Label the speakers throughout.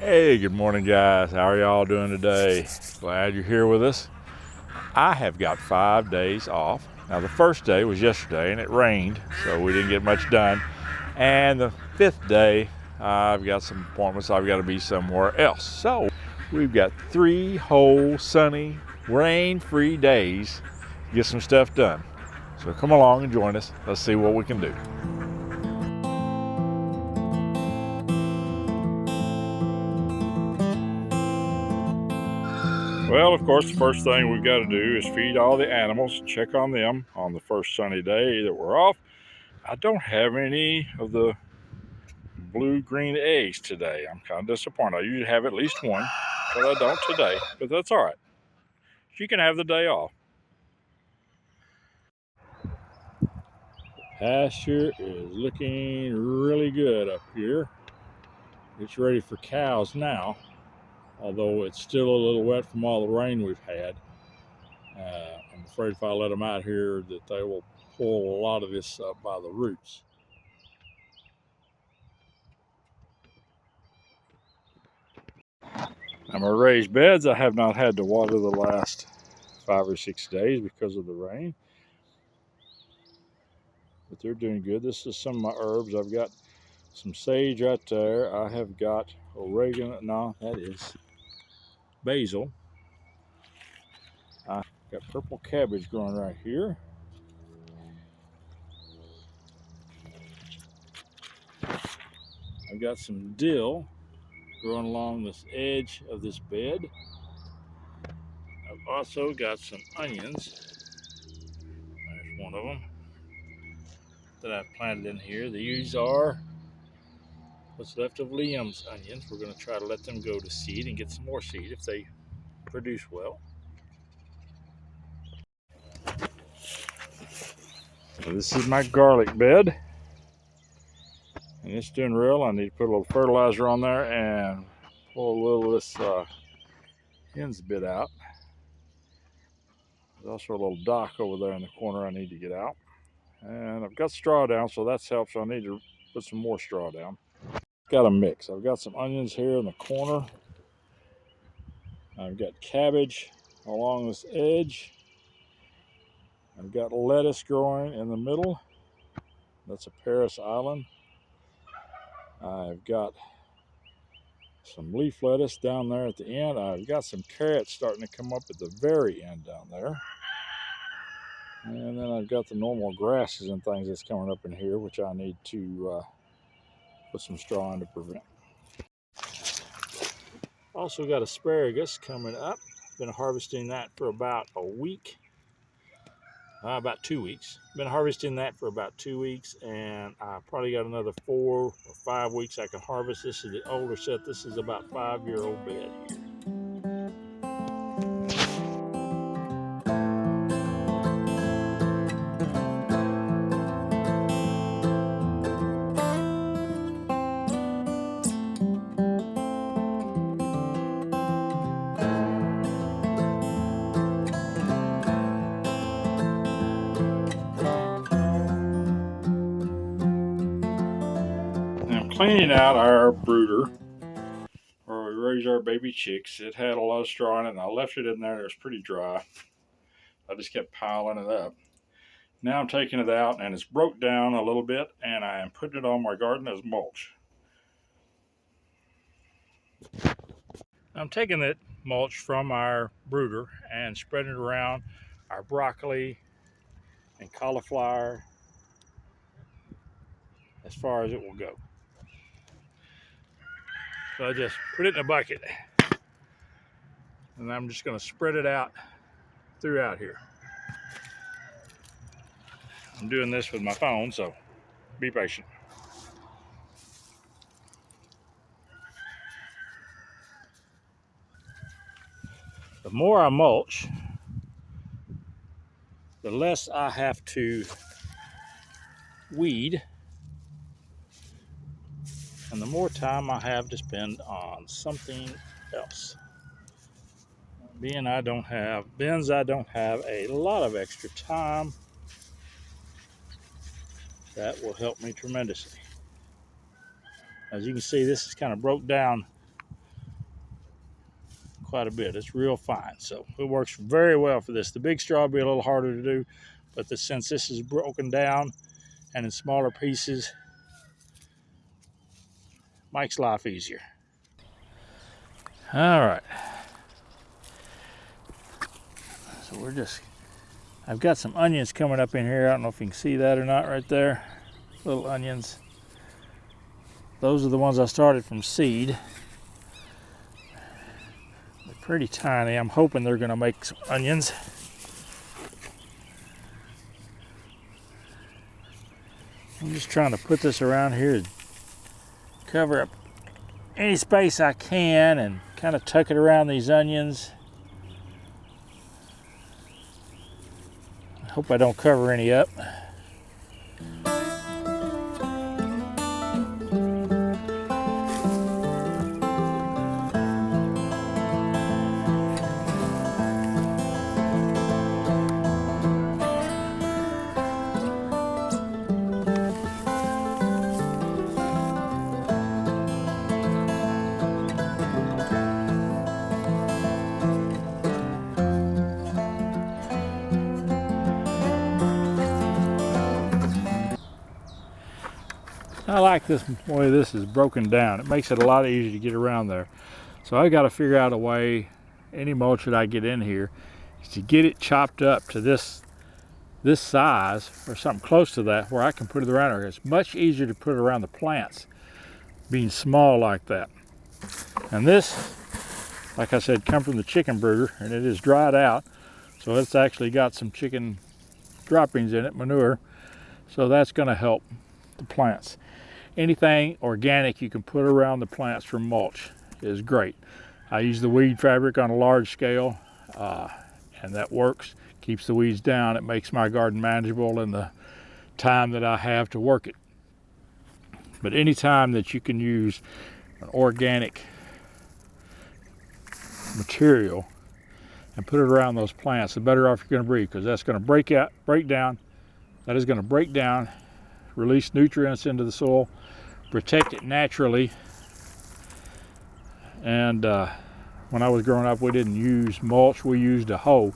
Speaker 1: Hey, good morning, guys. How are y'all doing today? Glad you're here with us. I have got 5 days off. Now, the first day was yesterday and it rained, so we didn't get much done. And the fifth day, I've got some appointments. I've got to be somewhere else. So, we've got 3 whole sunny, rain-free days to get some stuff done. So, come along and join us. Let's see what we can do. Well, of course, the first thing we've got to do is feed all the animals, check on them on the first sunny day that we're off. I don't have any of the blue-green eggs today. I'm kind of disappointed. I usually have at least one, but I don't today. But that's all right. You can have the day off. Pasture is looking really good up here. It's ready for cows now, although it's still a little wet from all the rain we've had. I'm afraid if I let them out here that they will pull a lot of this up by the roots. Now my raised beds, I have not had to water the last 5 or 6 days because of the rain, but they're doing good. This is some of my herbs. I've got some sage right there. I have got oregano. No, that is basil. I've got purple cabbage growing right here. I've got some dill growing along this edge of this bed. I've also got some onions. There's one of them that I've planted in here. These are what's left of Liam's onions. We're going to try to let them go to seed and get some more seed if they produce well. So this is my garlic bed, and it's doing real. I need to put a little fertilizer on there and pull a little of this hen's bit out. There's also a little dock over there in the corner I need to get out. And I've got straw down, so that's helped. So I need to put some more straw down. Got a mix. I've got some onions here in the corner. I've got cabbage along this edge. I've got lettuce growing in the middle. That's a Paris Island. I've got some leaf lettuce down there at the end. I've got some carrots starting to come up at the very end down there. And then I've got the normal grasses and things that's coming up in here, which I need to put some straw in to prevent. Also got asparagus coming up. Been harvesting that for about a week. About 2 weeks. Been harvesting that for about 2 weeks, and I probably got another 4 or 5 weeks I can harvest. This is the older set. This is about 5-year-old bed here. I'm cleaning out our brooder where we raise our baby chicks. It had a lot of straw in it, and I left it in there. It was pretty dry. I just kept piling it up. Now I'm taking it out, and it's broke down a little bit, and I am putting it on my garden as mulch. I'm taking that mulch from our brooder and spreading it around our broccoli and cauliflower as far as it will go. So I just put it in a bucket, and I'm just going to spread it out throughout here. I'm doing this with my phone, so be patient. The more I mulch, the less I have to weed, and the more time I have to spend on something else. Being I don't have a lot of extra time, that will help me tremendously. As you can see, this is kind of broke down quite a bit. It's real fine, so it works very well for this. The big straw will be a little harder to do, but since this is broken down and in smaller pieces, makes life easier. All right. So I've got some onions coming up in here. I don't know if you can see that or not right there. Little onions. Those are the ones I started from seed. They're pretty tiny. I'm hoping they're gonna make some onions. I'm just trying to put this around here to cover up any space I can and kind of tuck it around these onions. I hope I don't cover any up. I like this way this is broken down. It makes it a lot easier to get around there. So I got to figure out a way, any mulch that I get in here, is to get it chopped up to this size or something close to that where I can put it around there. It's much easier to put it around the plants being small like that. And this, like I said, come from the chicken brooder, and it is dried out. So it's actually got some chicken droppings in it, manure. So that's going to help the plants. Anything organic you can put around the plants for mulch is great. I use the weed fabric on a large scale, and that works. Keeps the weeds down. It makes my garden manageable in the time that I have to work it. But any time that you can use an organic material and put it around those plants, the better off you're going to be, because that's going to break down. That is going to break down, release nutrients into the soil, protect it naturally. And when I was growing up, we didn't use mulch, we used a hoe.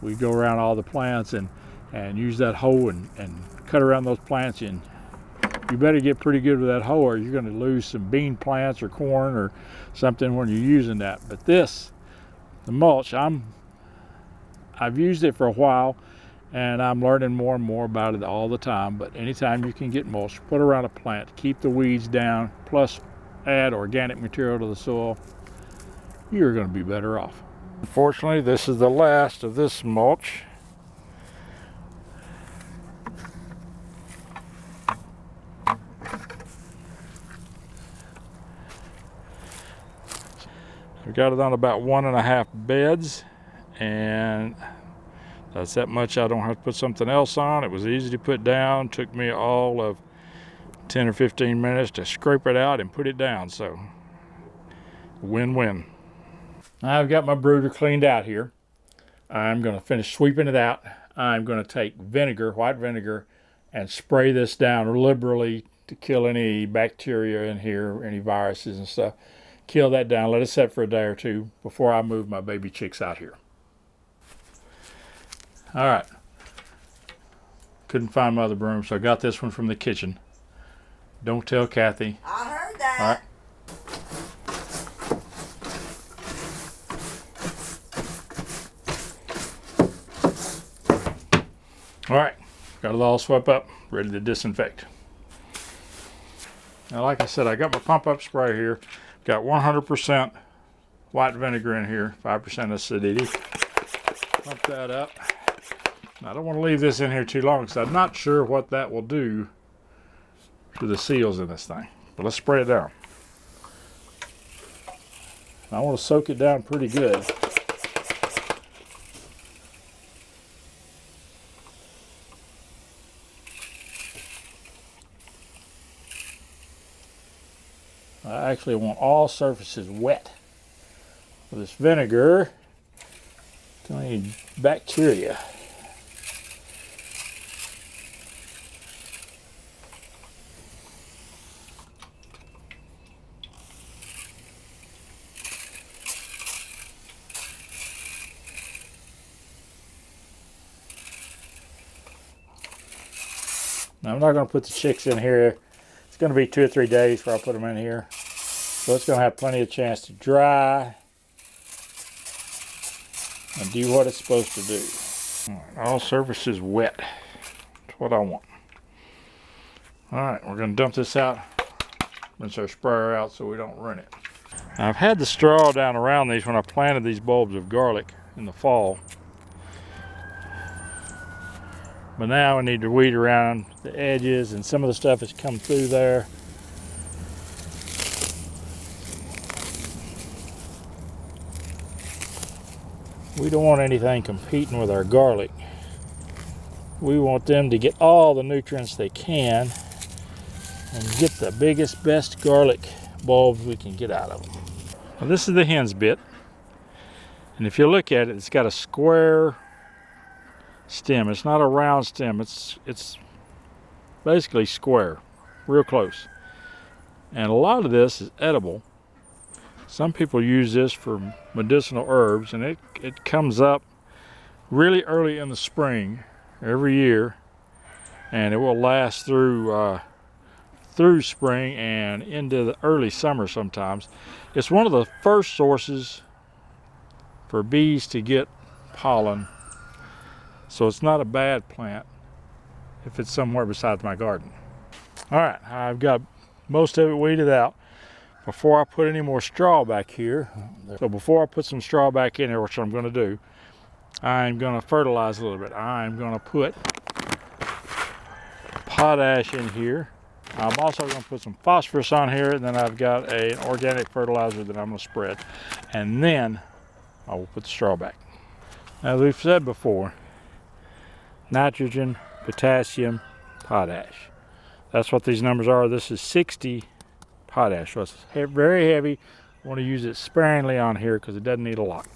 Speaker 1: We'd go around all the plants and use that hoe and cut around those plants. And you better get pretty good with that hoe, or you're going to lose some bean plants or corn or something when you're using that. But this, the mulch, I've used it for a while, and I'm learning more and more about it all the time. But anytime you can get mulch, put around a plant, keep the weeds down, plus add organic material to the soil, you're going to be better off. Unfortunately, this is the last of this mulch. We got it on about 1.5 beds, and that's that much. I don't have to put something else on. It was easy to put down. Took me all of 10 or 15 minutes to scrape it out and put it down. So win-win. I've got my brooder cleaned out here. I'm going to finish sweeping it out. I'm going to take vinegar, white vinegar, and spray this down liberally to kill any bacteria in here, any viruses and stuff. Kill that down, let it set for a day or two before I move my baby chicks out here. All right. Couldn't find my other broom, so I got this one from the kitchen. Don't tell Kathy.
Speaker 2: I heard that.
Speaker 1: All right. All right, got it all swept up, ready to disinfect. Now, like I said, I got my pump up spray here. Got 100% white vinegar in here, 5% acidity. Pump that up. Now, I don't want to leave this in here too long because I'm not sure what that will do to the seals in this thing. But let's spray it down. I want to soak it down pretty good. I actually want all surfaces wet with this vinegar. Don't need bacteria. Now, I'm not going to put the chicks in here. It's going to be 2 or 3 days before I put them in here. So it's going to have plenty of chance to dry and do what it's supposed to do. All right, all surface is wet. That's what I want. All right, we're going to dump this out. Rinse our sprayer out so we don't ruin it. Now, I've had the straw down around these when I planted these bulbs of garlic in the fall. But now I need to weed around the edges, and some of the stuff has come through there. We don't want anything competing with our garlic. We want them to get all the nutrients they can and get the biggest, best garlic bulbs we can get out of them. Now, this is the hen's bit. And if you look at it, it's got a square stem. It's not a round stem. It's basically square, real close. And a lot of this is edible. Some people use this for medicinal herbs, and it comes up really early in the spring every year, and it will last through spring and into the early summer sometimes. It's one of the first sources for bees to get pollen. So it's not a bad plant if it's somewhere besides my garden. All right, I've got most of it weeded out. Before I put any more straw back here, so before I put some straw back in here, which I'm going to do, I'm going to fertilize a little bit. I'm going to put potash in here. I'm also going to put some phosphorus on here, and then I've got an organic fertilizer that I'm going to spread. And then I will put the straw back. As we've said before, nitrogen, potassium, potash. That's what these numbers are. This is 60 potash, so it's very heavy. I want to use it sparingly on here because it doesn't need a lot.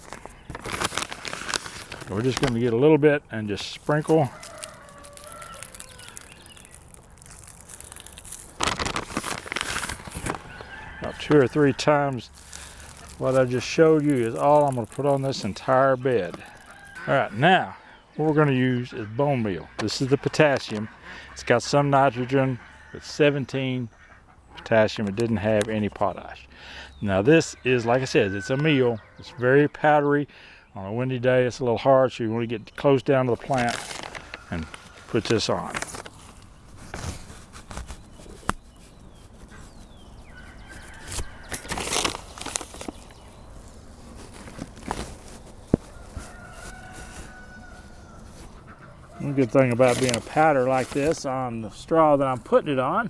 Speaker 1: So we're just going to get a little bit and just sprinkle. About 2 or 3 times what I just showed you is all I'm going to put on this entire bed. All right, now what we're going to use is bone meal. This is the potassium. It's got some nitrogen, but 17 potassium. It didn't have any potash. Now this is, like I said, it's a meal. It's very powdery. On a windy day, it's a little hard, so you want to get close down to the plant and put this on. One good thing about being a powder like this on the straw that I'm putting it on,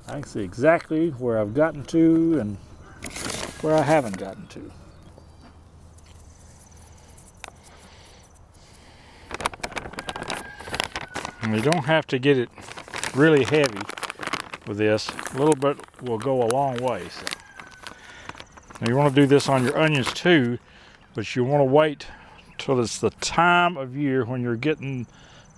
Speaker 1: I can see exactly where I've gotten to and where I haven't gotten to. And you don't have to get it really heavy with this. A little bit will go a long way. So. Now you want to do this on your onions too, but you want to wait till it's the time of year when you're getting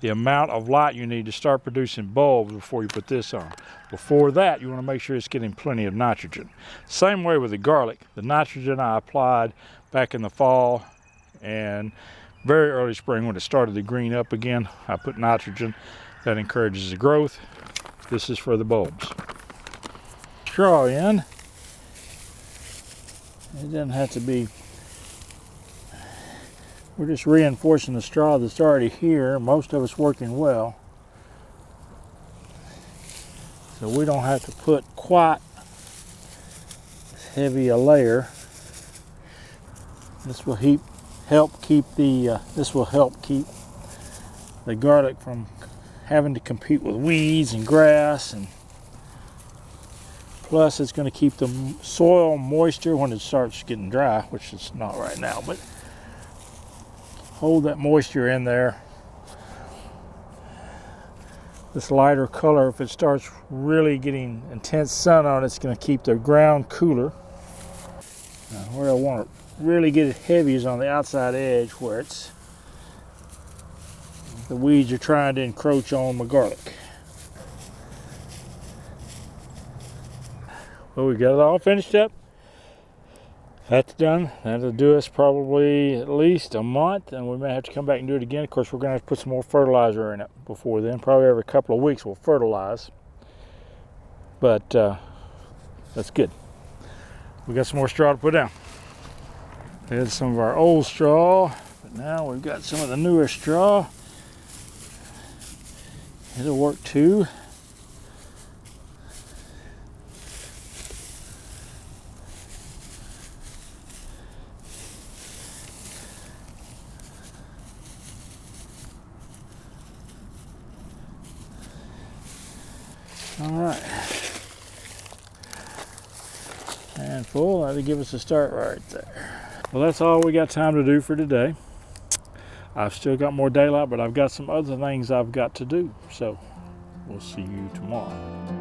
Speaker 1: the amount of light you need to start producing bulbs before you put this on. Before that, you want to make sure it's getting plenty of nitrogen. Same way with the garlic. The nitrogen I applied back in the fall and very early spring when it started to green up again. I put nitrogen. That encourages the growth. This is for the bulbs. Straw in. It doesn't have to be. We're just reinforcing the straw that's already here. Most of it's working well. So we don't have to put quite as heavy a layer. This will help keep the garlic from having to compete with weeds and grass, and plus it's going to keep the soil moisture when it starts getting dry, which it's not right now, but hold that moisture in there. This lighter color, if it starts really getting intense sun on it, it's going to keep the ground cooler. Now, where I want to really get it heavy is on the outside edge where the weeds are trying to encroach on my garlic. Well, we got it all finished up. That's done. That'll do us probably at least a month, and we may have to come back and do it again. Of course, we're going to have to put some more fertilizer in it before then. Probably every couple of weeks we'll fertilize. But that's good. We got some more straw to put down. There's some of our old straw, but now we've got some of the newer straw. It'll work too. All right, and full, that'll give us a start right there. Well, that's all we got time to do for today. I've still got more daylight, but I've got some other things I've got to do. So we'll see you tomorrow.